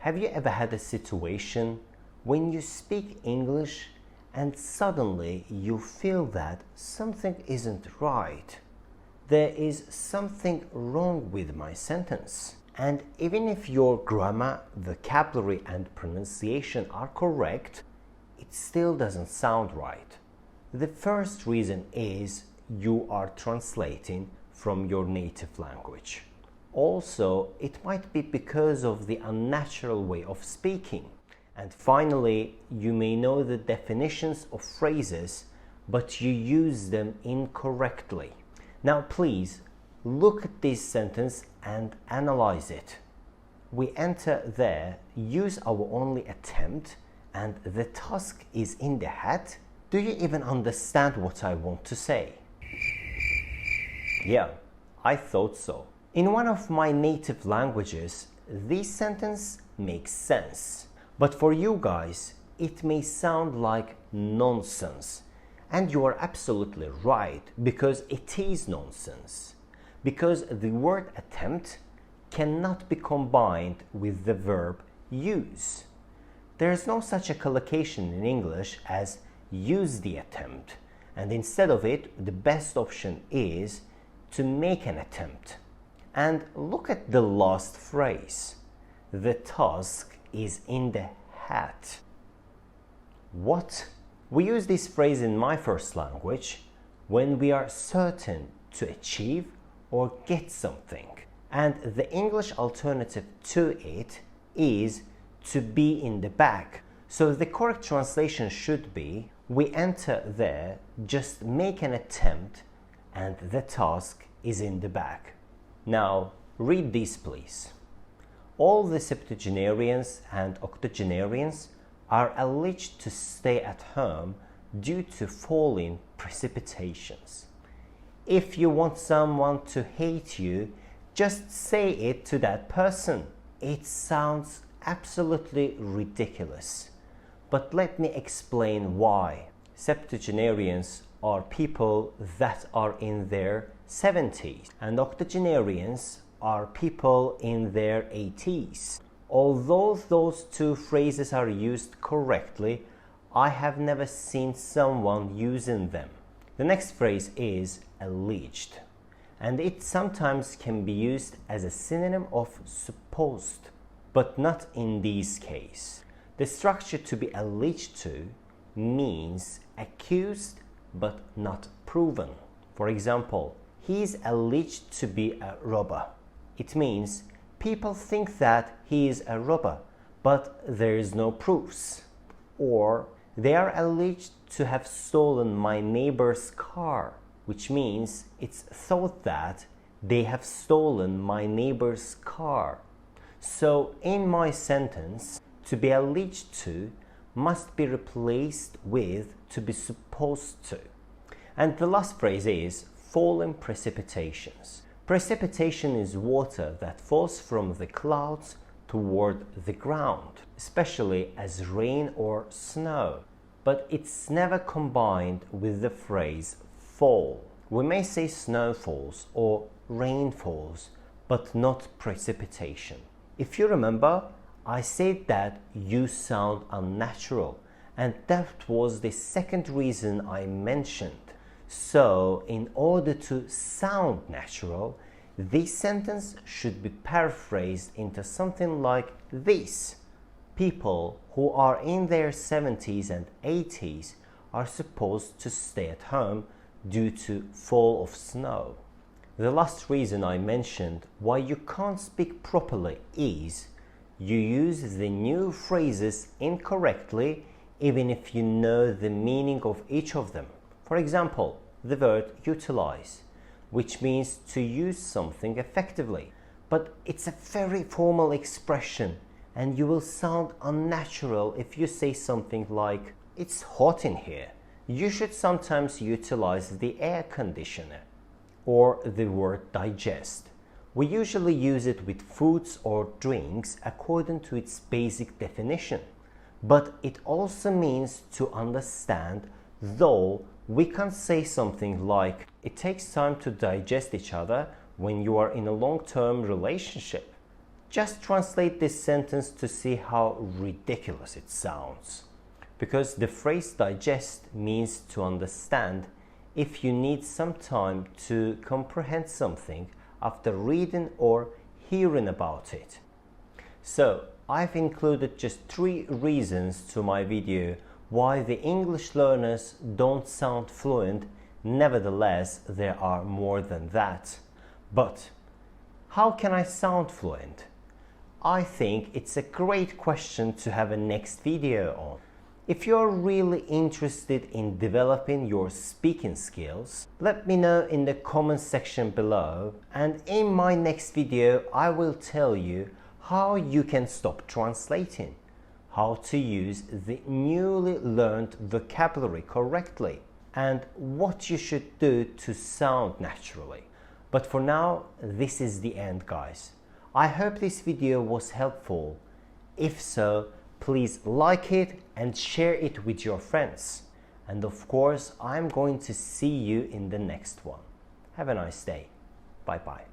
Have you ever had a situation when you speak English and suddenly you feel that something isn't right? There is something wrong with my sentence. And even if your grammar, vocabulary, and pronunciation are correct, it still doesn't sound right. The first reason is you are translating from your native language. Also, it might be because of the unnatural way of speaking. And finally, you may know the definitions of phrases, but you use them incorrectly. Now, please look at this sentence and analyze it. We enter there, use our only attempt, and the task is in the hat. Do you even understand what I want to say? Yeah, I thought so. In one of my native languages, this sentence makes sense. But for you guys, it may sound like nonsense. And you are absolutely right, because it is nonsense. Because the word attempt cannot be combined with the verb use. There is no such a collocation in English as use the attempt. And instead of it, the best option is to make an attempt. And look at the last phrase. The task is in the hat. What? We use this phrase in my first language when we are certain to achieve or get something. And the English alternative to it is to be in the back. So the correct translation should be, we enter there, just make an attempt, and the task is in the back. Now, read this please. All the septuagenarians and octogenarians are alleged to stay at home due to falling precipitations. If you want someone to hate you, just say it to that person. It sounds absolutely ridiculous. But let me explain why. Septuagenarians are people that are in their 70s, and octogenarians are people in their 80s. Although those two phrases are used correctly, I have never seen someone using them. The next phrase is alleged, and it sometimes can be used as a synonym of supposed, but not in this case. The structure to be alleged to means accused but not proven. For example, he is alleged to be a robber. It means people think that he is a robber, but there is no proofs. Or they are alleged to have stolen my neighbor's car, which means it's thought that they have stolen my neighbor's car. So in my sentence, to be alleged to must be replaced with to be supposed to. And the last phrase is falling precipitations. Precipitation is water that falls from the clouds toward the ground, especially as rain or snow. But it's never combined with the phrase fall. We may say snow falls or rain falls, but not precipitation. If you remember, I said that you sound unnatural, and that was the second reason I mentioned. So, in order to sound natural, this sentence should be paraphrased into something like this. People who are in their 70s and 80s are supposed to stay at home due to fall of snow. The last reason I mentioned why you can't speak properly is you use the new phrases incorrectly even if you know the meaning of each of them. For example, the word utilize, which means to use something effectively. But it's a very formal expression, and you will sound unnatural if you say something like, it's hot in here. You should sometimes utilize the air conditioner. Or the word digest. We usually use it with foods or drinks according to its basic definition. But it also means to understand, though we can say something like, it takes time to digest each other when you are in a long-term relationship. Just translate this sentence to see how ridiculous it sounds. Because the phrase digest means to understand if you need some time to comprehend something after reading or hearing about it. So, I've included just 3 reasons to my video why the English learners don't sound fluent. Nevertheless, there are more than that. But how can I sound fluent? I think it's a great question to have a next video on. If you're really interested in developing your speaking skills, let me know in the comment section below, and in my next video I will tell you how you can stop translating, how to use the newly learned vocabulary correctly, and what you should do to sound naturally. But for now, this is the end, guys. I hope this video was helpful. If so, please like it and share it with your friends. And of course, I'm going to see you in the next one. Have a nice day. Bye bye.